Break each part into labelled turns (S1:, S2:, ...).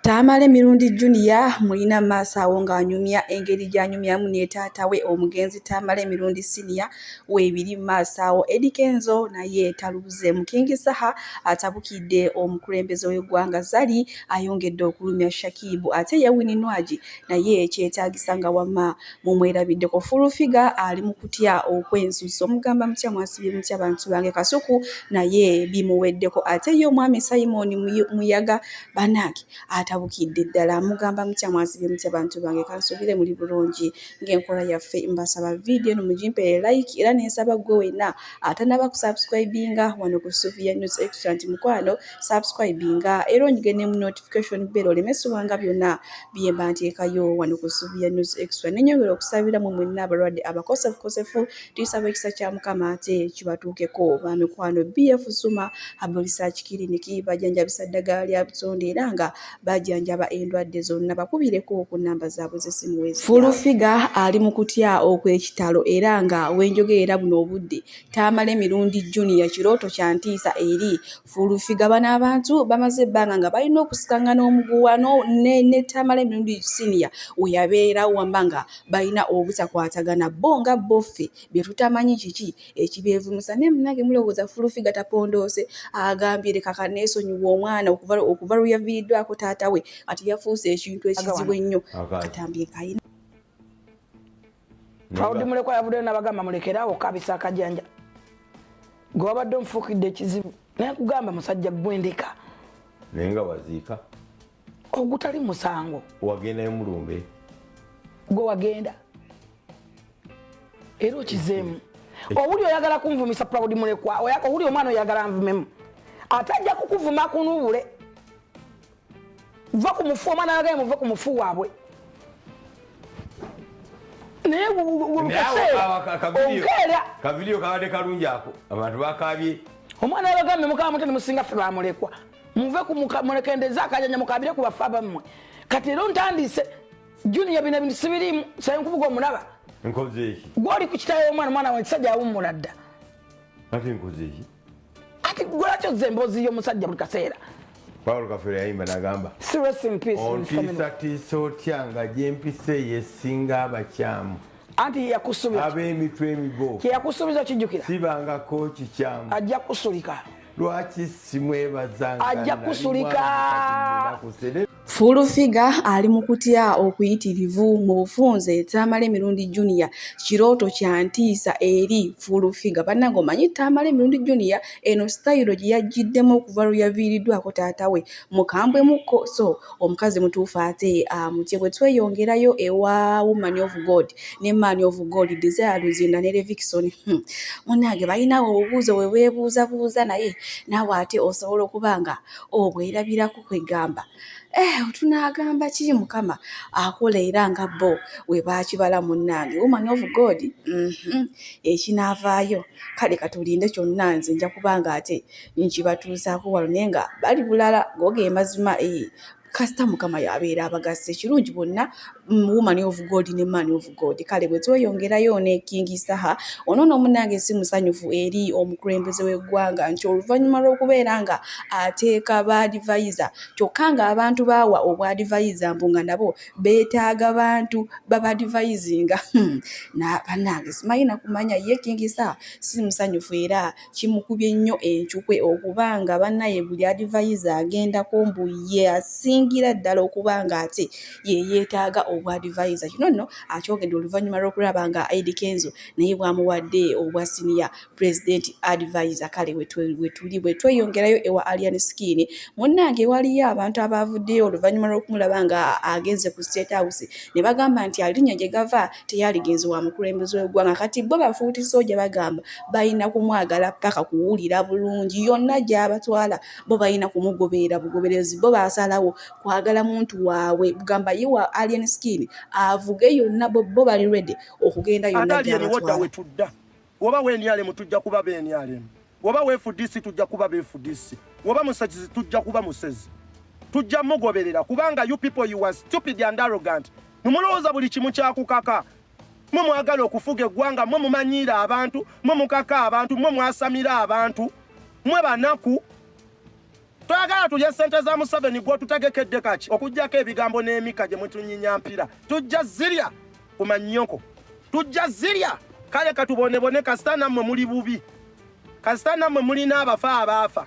S1: Tamale Mirundi Junior mulina maasawo ng'anyumya engeri gy'anyumyamu ne taata we omugenzi Tamale Mirundi Senior weebiri maasawo. Eddie Kenzo naye talubuze mu King Saha atabukidde omukulembeze w'eggwanga Zari ayongedde okulumya Shakibu ate ye Winnie Nwagi naye kyetaagisa nga wamma mumwerabiddeko. Full figure ali mu kutya okwensusa omugamba mutya mwasibye mutya bantu bange Kasuku naye bimuweddeko ate ye omwami Simon Muyaga Banaki atabukidde ddala mugamba mutya mwasibye mutya bantu bange kansubire muri bulungi ng'enkola yaffe mbasaba video eno mugimpe like era nensaba gwe wena atanaba ku subscribinga wano ku Sofia News Extra nti mukwano subscribinga era onyige mu notification bell olemesubanga byonna byemba nteekayo wano ku Sofia News Extra nenyongera okusabira mu mwenna abalwadde abakosefu tuyisaba ekisa kya Mukama ate kibatuukeko bamikwano BF Suma Herbal Research Clinic bajanjabisa ddagala lya butonde era nga bajanjaba endwadde zonna bakubireko ku namba zaabwe z'essimu wezi. Full figure ali mu kutya okw'ekitalo era nga wenjogerera buno obudde Tamale Mirundi Junior kirooto kya ntiisa eri Full figure bano abantu bamaze ebbanga nga balina okusikangana omuguwano ne Tamale Mirundi Senior weyabeera wambanga balina obutakwatagana bo nga boffe bye tutamanyi kiki ekibeevumusa ne munange mulowooza Full figure tapondoose agambye leka kaneesonyiwa omwana okuva lweyaviiriddwako taata we ati yafuuse ekintu ekizibu ennyo katambye kayina
S2: Claude Mulekwa yavudde n'abagamba mulekerawo kabisa akajanja gwe wabadde omufuukidde ekizibu naye kugamba musajja gwendeka
S3: naye nga waziika
S2: ogutali musango
S3: wagendayo mulumbe
S2: gwe wagenda era okizeemu owuli oyagala kunvumisa Claude Mulekwa owuli omwana oyagala nvumemu atajja kukuvuma kunuubule va ku mufu omwana ayagaye muve ku mufu waabwe naye
S3: kavidiyo kabadde kalungi ako abantu bakabye
S2: omwana yabagambe mukama mutene musinga ffe bamulekwa muve mulekendeza akajanja mukabire ku bafa bammwe kati era ntandise Junior bino bintu sibirimu sayi nkuvuga omulaba
S3: nkoze eki
S2: gwoli ku kitayo omwana wa kisajja awummula dda
S3: ate nkoze eki
S2: ati gwolakyo zembozi y'omusajja buli kaseera
S3: Paulo Kafere yayimba n'agamba
S2: rest in peace
S3: ontiisatiisa otya nga gyempise yesinga abakyamu
S2: anti yakusubiza
S3: ab'emitwe emigo
S2: kyeyakusubiza kijjukira
S3: sibangako kikyamu
S2: ajja kusulika
S3: lwaki simwebazanga
S2: ajja kusulika
S1: Full figure ali mu kutya okuyitirivu mu bufunze Tamale Mirundi Junior kirooto kya ntiisa eri Full figure bannange omanyi Tamale Mirundi Junior eno style gye yajjiddemu okuva lweyaviiriddwako taata we mukambwe mukko so omukazi mutuufu ate mutye bwe tweyongerayo ewa Woman of God ne Man of God Desire Luzinda ne Levikson munnange balinawo obubuuzo bwe beebuuzabuuza naye naawe ate osobola okubanga obwerabirako kwegamba tunagamba ki Mukama akola era nga bo we bakibala munnange Woman of God ekinaavaayo kale katulinde kyonna nze nja kubanga ate nkibatuusaako walo naye nga bali bulala goge mazima kasita Mukama yabeera abagasse kirungi bonna Woman of God ne Man of God kale bwe tweyongerayo ne King Saha ono munnange si musanyufu eri omukulembeze w'eggwanga nti oluvannyuma lw'okubeera nga ateeka baadvisor kyokka nga abantu baawa obwadvisor mbu nga nabo beetaaga bantu babadvisinga bannange simanyi na kumanya ye King Saha si musanyufu era kimukubye nnyo encukwe okubanga bannaye buli advisor agendako mbu ye asingira ddala okubanga ate ye yeetaaga obwadvisor kino nno akyogedde oluvannyuma lw'okulaba nga Eddie Kenzo naye bwamuwadde obwa senior president advisor kale bwe tweyongerayo ewa Alien Skin munnange waliyo abantu abavuddeyo oluvannyuma lw'okumulaba nga agenze ku State House ne bagamba nti alinnya gye gava teyaligenze wa mukulembeze w'eggwanga kati bo bafuuti soja bagamba balina kumwagala paka kuwulira bulungi yonna gy'abatwala bo balina kumugoberera bugoberezi bo basalawo kwagala muntu waabwe bugamba yiwa Alien Skin avuge yonna bo bali ready okugenda yonna gy'abatwala
S4: wetudda oba wenyale mutujja kuba benyale oba wefudisi tujja kuba befudisi oba musazizi tujja kuba musezi tujja mugoberera kubanga you people you are stupid and arrogant mumulowooza buli kimu kyakukaka mwe mwagala okufuga eggwanga mwe mumanyiira abantu mwe mukaka abantu mwe mwasamira abantu mwe banaku twagala tulye ssente za Museveni gwe tutegekedde kaki okuggyako ebigambo n'emika gye mutunyinya mpira tujja zirya ku mannyoko tujja zirya kale katubonebone kasita nammwe muli bubi kasita nammwe mulina abafa abaafa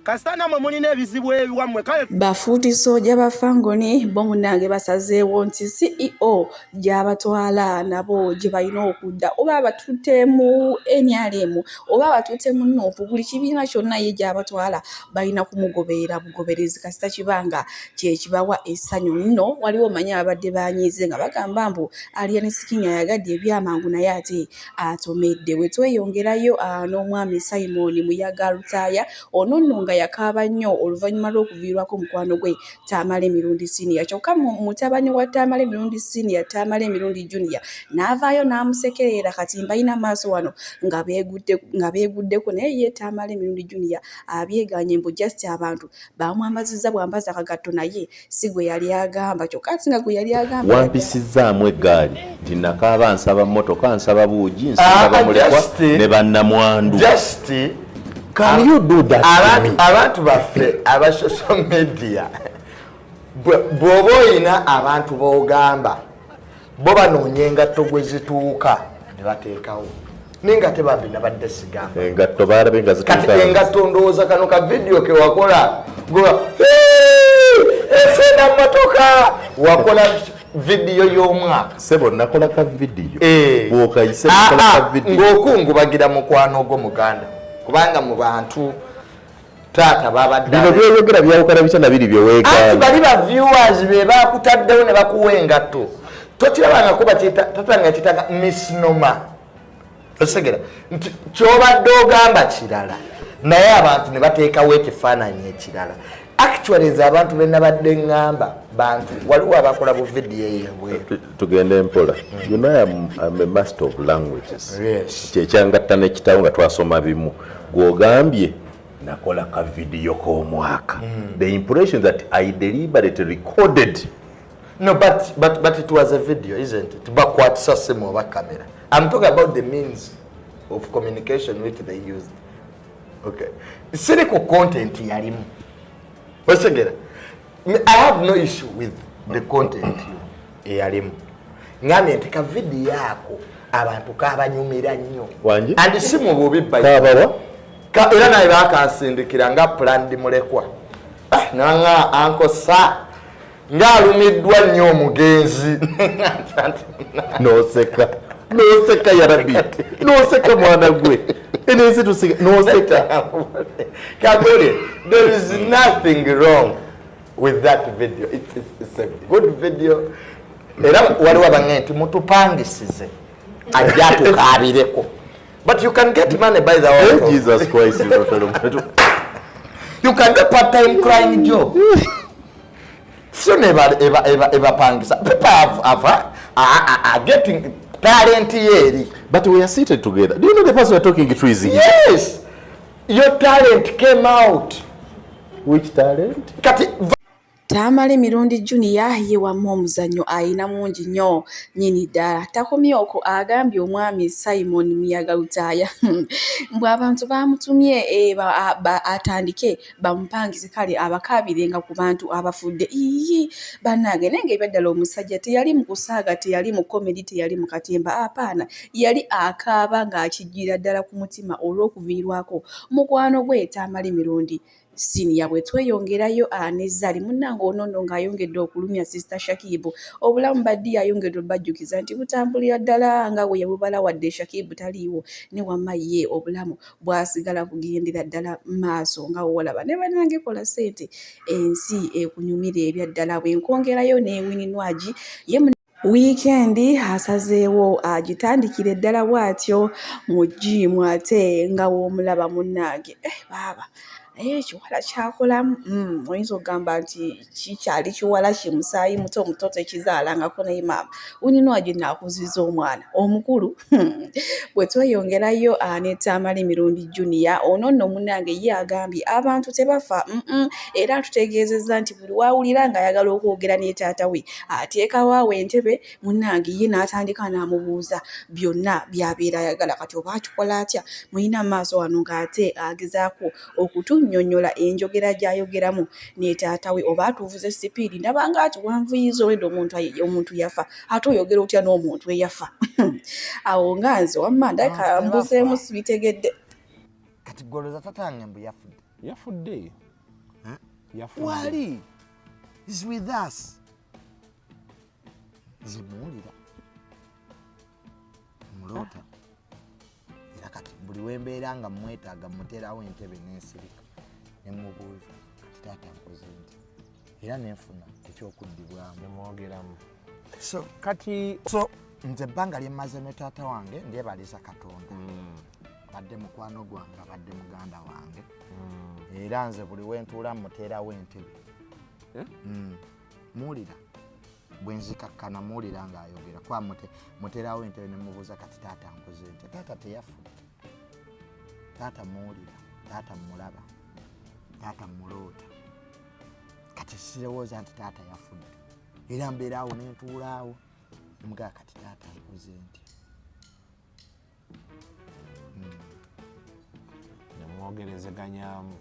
S4: kasita nammwe mulina ebizibu ebiwammwe kale
S1: bafuutiso gy'abafangoni bo munnange basazeewo nti CEO gy'abatwala nabo gye balina okudda oba batutte mu NRM oba batutte mu NUP buli kibiina kyonna ye gy'abatwala balina kumugoberera bugoberezi kasita kibanga kye kibawa essanyu nno waliwo manyi abadde banyiize nga bagamba mbu Alien Skinny ayagadde ebyamangu naye ate atomedde we tweyongerayo n'omwami Simon Muyaga Lutaaya ono nno nga yakaaba nnyo oluvannyuma lw'okuviirwako mukwano gwe Tamale Mirundi Senior kyokka mutabani wa Tamale Mirundi Senior Tamale Mirundi Junior n'avaayo n'amusekerera kati mbalina maaso wano nga beeguddeko naye ye Tamale Mirundi Junior abyeganye mbu just abantu bamwambazizza bwambaza akagatto naye si gwe yali agamba kyokka ati nga gwe yali agamba
S5: wampisizaamu eggaali nti nakaaba nsaba mmotoka nsaba buugi nsaba mulekwa ne bannamwandu Can you do that?
S6: Abantu baffe aba social media bw'oba oyina abantu b'ogamba bo banoonya engatto gwe zituuka ne bateekawo n'engatto bambi nabadde sigamba
S5: engatto baalabe nga zituuka
S6: kati engatto ndowooza kano ka vidiyo ke wakola efena mmotoka wakola vidiyo y'omwaka
S5: sebo nakola ka vidiyo bw'okayise nakola ka vidiyo
S6: ng'okungubagira mukwano gwo muganda kubanga mu bantu taata babadde
S5: bino byeyogera byawukana bitya biri byeweegaana
S6: anti bali ba viewers be bakutaddewo ne bakuwa engatto tokirabangako tatanga kitaga misnoma osegera nti kyobadde ogamba kirala naye abantu ne bateekawo ekifaananyi ekirala actually nze abantu be nabadde ngamba bantu waliwo abakola bu vidiyo eyebweru
S5: tugende mpola you know I'm a master of languages
S6: yes
S5: kyekyangatta n'ekitabo nga twasoma bimu gw'ogambye nakola ka vidiyo k'omwaka the impression that I deliberately recorded
S6: no but it was a video isn't it bakwatisa simu oba camera I'm talking about the means of communication which they used okay siri ku content yalimu osegera I have no issue with the content eyalimu ngambye nti ka vidiyo ako abantu kabanyumira nnyo
S5: wangi
S6: and si mu bubi
S5: kabawa
S6: era naye bakansindikira nga planned mulekwa nanga ankosa ng'alumiddwa nnyo omugenzi
S5: noseka yarabi noseka mwana gwe enensi tusika noseka
S6: Kagole, there is nothing wrong with that video. It's a good video. Era waliwo abange nti mutupangisize ajja tukabireko. But you can get money by the way.
S5: Oh, Jesus Christ,
S6: you can get part-time crying job. So never pangisa. People are getting talent here.
S5: But we are seated together. Do you know the person we are talking to is here?
S6: Yes. Your talent came out.
S5: Which talent?
S1: Tamale Mirundi Junior ye wamu omuzannyo ayina mungi nnyo nnyini ddala takomye okwo agambye omwami Simon Muyaga Lutaaya mbw abantu bamutumye atandike bamupangize kale abakabirenga ku bantu abafudde bannange nenge ebyaddala omusajja teyali mu kusaaga teyali mu komedi teyali mu katemba apaana yali akaaba ng'akijjira ddala ku mutima olw'okuviirwako mukwano gwe Tamale Mirundi Senior bwe tweyongerayo Nezali munnange onono ng'ayongedde okulumya Sister Shakibu obulamu baddi ayongedde obajjukiza nti butambulira ddala nga bwe yabubala wadde Shakibu taliiwo ne wamma ye obulamu bwasigala kugendera ddala maaso nga wolaba ne bannange kola ssente ensi ekunyumira ebyaddala bwe nkongerayo ne Wininwaji ye Weekendi asazeewo agitandikire ddala bw'atyo mu gyimu ate nga w'omulaba munnange baaba ekiwala kyakolamu oyinza okugamba nti kikyali kiwala kimusaayi muto muto tekizaalangako naye maama Wininwaji naakuziza omwana omukulu bwe tweyongerayo ne Tamale Mirundi Junior ono nno munnange ye agambye abantu tebafa era tutegeezezza nti buli waawulira ng'ayagala okwogera ne taata we ateekawaawo entebe munnange ye n'atandika n'amubuuza byonna by'abeera ayagala kati oba akikola atya mulina maaso wano ng'ate agezaako okutunya okunnyonnyola enjogera gy'ayogeramu ne taata we oba atuvuze sipiidi ndabanga ati wanvuyiza olwedde omuntu yafa ate oyogera otya n'omuntu eyafa awo nga nze wamma ndabika mbuzeemu sibitegedde
S6: kati goloza tatange mbu
S7: yafudde
S6: wali is with us zimuwulira mulota era kati buli wembeera nga mwetaaga muterawo entebe n'ensirika nemubuuza kati taata nkoze nti era nenfuna ekyokuddibwamu
S7: nemwogeramu
S6: so nze ebbanga lyemmaze ne taata wange ndyebaliza Katonda badde mukwano gwange badde muganda wange era nze buli wentuula muterawo entebe muwulira bwenzikakkana muwulira ng'ayogera kwa muterawo entebe nemubuuza kati taata nkoze nti taata teyafudde taata muwulira taata mulaba taata muloota kati sirowooza nti taata yafudde era mbeeraawo nentuulaawo nemugaa kati taata nkoze nti
S7: nemwogerezeganyaamu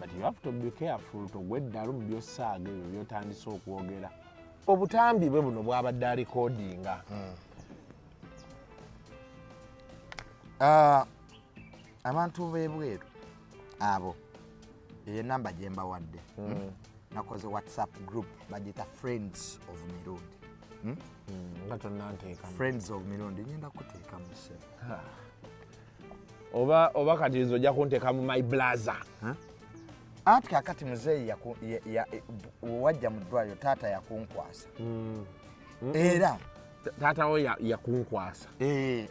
S7: but you have to be careful togwa eddalu mu byosaaga ebyo byotandise okwogera obutambi bwe buno bwabadde alikodinga
S6: abantu b'ebweru abo eyo namba gye mbawadde nakoze WhatsApp group bagita Friends of Mirundi
S7: nga tonnanteekamu
S6: Friends of Mirundi ngenda kuteekamu se
S7: oba kati ojja kunteeka mu my blaza
S6: ati kakati muzeeyi wajja mu ddwaliro taata yakunkwasa era
S7: taata wo yakunkwasa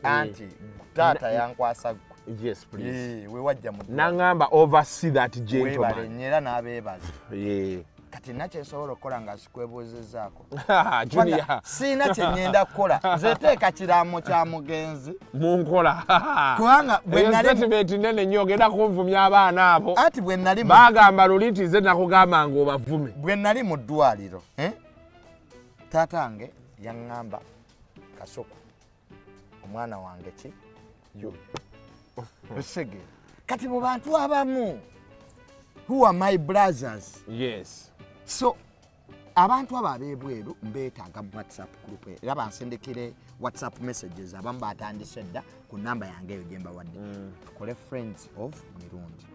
S6: anti taata yankwasa
S7: yes please
S6: we wajja mu
S7: nangamba oversee that gentleman
S6: era n'abeebaza kati nakyensobola okukola nga sikwebuuzizaako
S7: Junior
S6: siina kyenyenda kukola nze teeka kiraamo kya mugenzi
S7: munkola
S6: kubanga
S7: statement nene nnyo ogenda kunvumya abaana abo
S6: ati bwe nali
S7: bagamba luli nti nze nakugamba nga obavume
S6: bwe nali mu ddwaliro taatange yaŋŋamba Kasoko omwana wange ki osegera kati mu bantu abamu who are my brothers
S7: yes
S6: so abantu abo ab'ebweru mbeetaaga mu WhatsApp group era bansindikire WhatsApp messages abamu batandise dda ku namba yange eyo gye mbawadde tukole Friends of Mirundi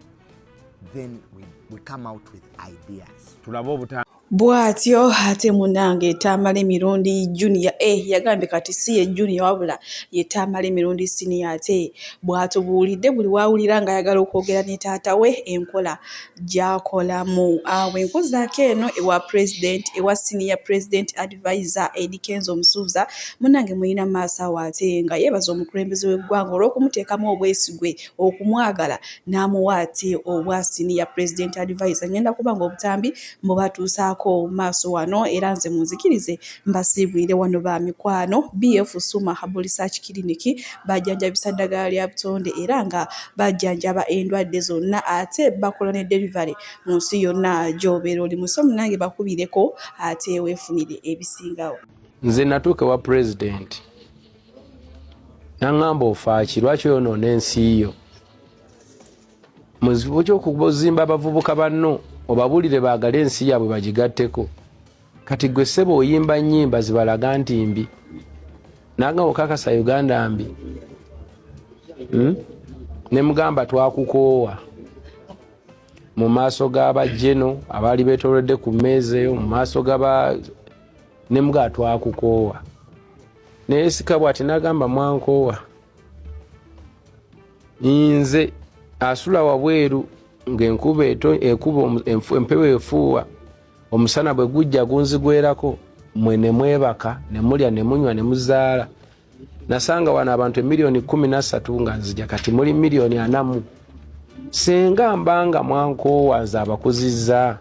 S6: then we come out with ideas
S7: tulabe obutambi
S1: bw'atyo ate munange Tamale Mirundi Junior yagambye kati si ye Junior wabula ye Tamale Mirundi Senior ate bw'atubuulidde buli waawulira ng'ayagala okwogera ne taata we enkola gy'akolamu awo enkozaako eno ewa president ewa senior president advisor Eddie Kenzo Musuuza munange mulina maaso awo ate nga yeebaza omukulembeze w'eggwanga olw'okumuteekamu obwesigwe okumwagala n'amuwa ate obwa senior president advisor ngenda kuba nga obutambi mubatuusaako maaso wano era nze munzikirize mbasiibwire wano ba mikwano BF Suma Herbal Research Clinic bajjanjabisa ddagala lya butonde era nga bajjanjaba endwadde zonna ate bakola ne delivery mu nsi yonna gy'obeera oli musomu nange bakubireko ate weefunire ebisingawo.
S8: Nze natuuka wa president naŋŋamba ofaaki lwaki oyonoona ensi yo muzibu ky'okuzimba abavubuka banno obabulire baagala ensi yaabwe bagigatteko kati gwe ssebo oyimba nnyimba zibalaga nti mbi nanga okakasa Uganda mbi ne mugamba twakukoowa mu maaso g'abajeno abaali beetoolodde ku mmeeza eyo mu maaso g'aba ne mugaa twakukoowa naye sika bw'ati nagamba mwankoowa nze asula wabweru ng'enkuba ekuba empewo efuuwa omusana bwe gujja gunzigwerako mwe ne mwebaka ne mulya ne munywa ne muzaala nasanga wano abantu 13,000,000 nga nzija kati muli 4,000,000 senga mbanga mwankoowa nze abakuzizza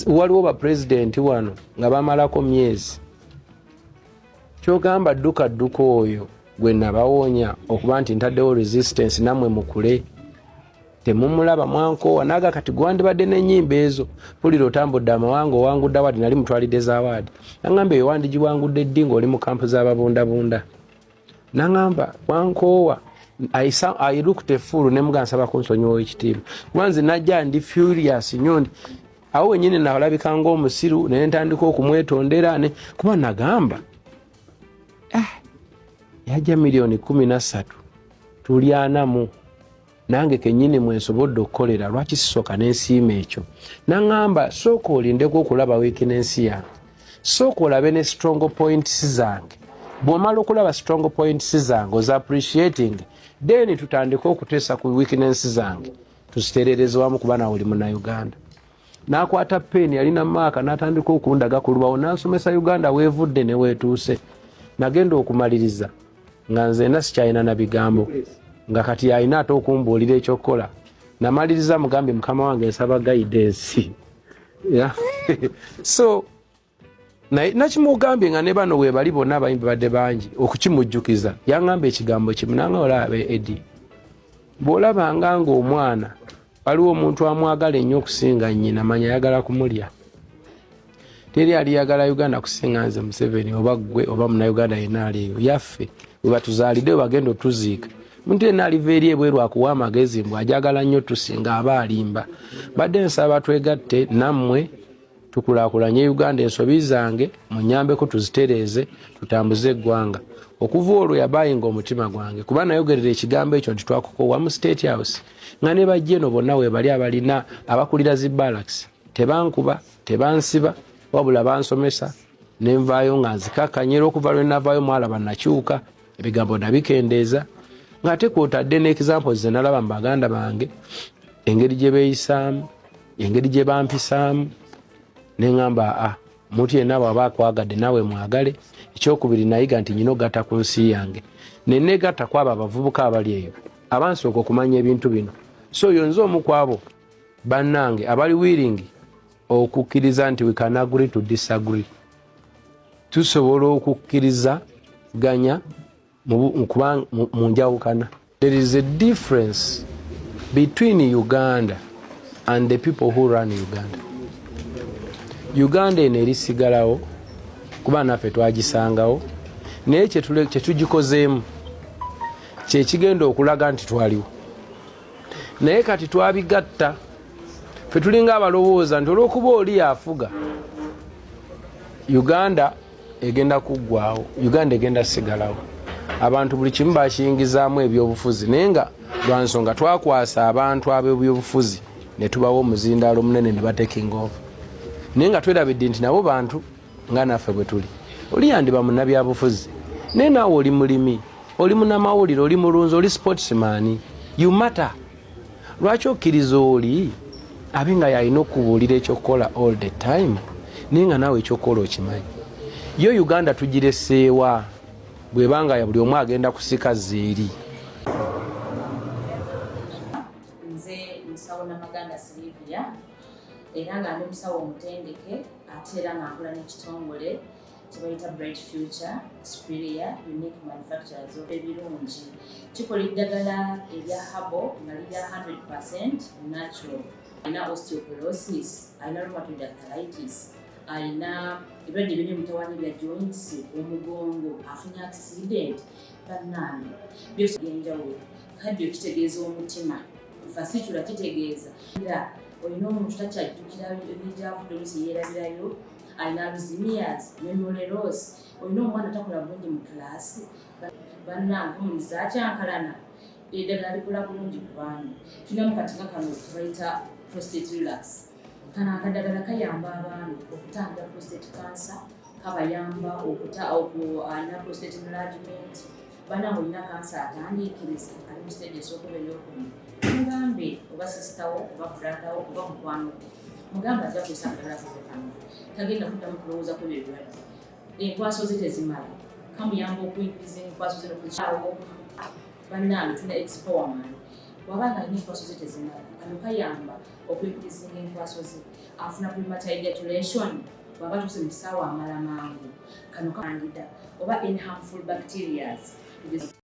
S8: waliwo ba pulezidenti wano nga bamalako myezi kyogamba dduka oyo gwe nabawoonya okuba nti ntaddewo resistance nammwe mukule temumulaba mwankoowa naga kati gwandibadde n'ennyimba ezo pulira otambudde amawanga owangudde awaadi nali mutwalidde z'awaadi naŋŋamba eyo wandigiwangudde ddi ng'oli mu kampu z'ababundabunda naŋŋamba mwankoowa I looked a fool nemuga nsaba kunsonyiwa ekitiibwa kubanze najja ndi furious nyondi awo wenyini nalabika ng'omusiru naye ntandika okumwetondera ne kuba nagamba yajja $13,000,000 tuli anamu nange kenyini mwensobodde okukolera lwaki sisoka n'ensiima ekyo naŋŋamba sooka olindeko okulaba weakness yange sooka olabe ne strong points zange bw'omala okulaba strong points zange oza appreciating then tutandika okuteesa ku weakness zange tuziterereze wamu kuba nawe oli munnauganda n'akwata peni yalina maaka n'atandika okundaga ku lubawo n'asomesa uganda weevudde ne weetuuse nagenda okumaliriza nga nzena sikyalina na bigambo nga kati alina ate okumbuulira ekyokukola namaliriza mugambye mukama wange nsaba guidance so nakimugambye nga ne bano weebali bonna abayimbi badde bangi okukimujjukiza yaŋŋamba ekigambo kimu nanga olaba Eddie bw'olabanga ng'omwana waliwo omuntu amwagala ennyo okusinga nnyina manya ayagala kumulya teri aliyagala Uganda kusinga nze Museveni oba ggwe oba munnauganda yenna aliyo yaffe we batuzaalidde we bagenda otuziika muntu yenna aliva eri ebweru akuwa amagezi mbw ajagala nnyo tusinga aba alimba badde nsaba twegatte nammwe tukulaakulanye Uganda ensobi zange munyambeko tuzitereeze tutambuze eggwanga okuva olwo yabayinga omutima gwange kuba nayogerera ekigambo ekyo nti twakukowa mu State House nga ne bajje no bonna weebali abalina abakulira zi barracks tebankuba tebansiba wabula bansomesa nenvaayo nga nzikakanyera okuva lwe navaayo mwalaba nakyuka ebigambo nabikendeeza ng'ate kwotadde n'examples ze nalaba mu baganda bange engeri gye beeyisaamu engeri gye bampisaamu neŋŋamba omuntu yenna bw'aba akwagadde naawe mwagale ekyokubiri nayiga nti nyina ogatta ku nsi yange neneegatta kwabo abavubuka abali eyo abansooka okumanya ebintu bino so yonze omu kwabo bannange abali willing okukkiriza nti we can agree to disagree tusobola okukkiriza ganya mu njawukana. There is a difference between Uganda and the people who run Uganda. Uganda eno erisigalawo kuba naffe twagisangawo naye kye tugikozeemu kye kigenda okulaga nti twaliwo naye kati twabigatta ffe tulinga abalowooza nti olw'okuba oli afuga Uganda egenda kuggwawo Uganda egenda sigalawo abantu buli kimu bakiyingizaamu ebyobufuzi naye nga lwa nsonga twakwasa abantu ab'ebyobufuzi ne tubawo omuzindaalo munene ne batekinga over naye nga twerabidde nti nabo bantu nga naffe bwe tuli oli yandiba munnabyabufuzi naye naawe oli mulimi oli munnamawulire oli mulunzi oli sportsman you matter lwaki okkiriza oli abe nga yalina okubuulira ekyokukola all the time naye nga naawe ekyokukola okimanyi yo Uganda tugireseewa bwebanga ya buli omu agenda kusika zeeri.
S9: Nze musawo Namaganda Sylvia era nga ndi musawo omutendeke ate era nga nkola n'ekitongole kye bayita Bright Future Superior Unique Manufacturers ebirungi kikola eddagala erya habo nga lirya 100% natural. Alina osteoporosis, alina rheumatoid arthritis, alina ebirwadde biri mutawaana bya joints, omugongo, afunye accident, bannange byose byenjawulo. Kaddio kitegeeza omutima, fasitula kitegeeza era olina omuntu takyajjukira ebijjavudde oluusi yeerabirayo, alina alzheimer's, memory loss, olina omwana takola bulungi mu kilaasi, bannange omuntu zakyankalana eddagala likola bulungi ku baana. Tulina mu katinga kano bayita prostate relax. Kano akadagala kayamba abaana okutangira prostate cancer, kabayamba alina prostate enlargement, bannange olina kansa atandiikiriza ali mu stage esookuba ey'okubiri. Mugambe oba sisitawo oba bratawo oba mukwano mugambe ajja kusa akadagala kano tagenda kuddamu kulowooza ku ebirwadde. Enkwaso ze tezimala kamuyamba okuyingiza enkwaso ze nokukyawo. Bannange tuna expowerman wabanga alina enkwaso ze tezimala kano kayamba okuyingiza enkwaso ze afuna premature ejaculation bwaba tuse mu kisaawa amala mangu kano kandida oba any harmful bacterias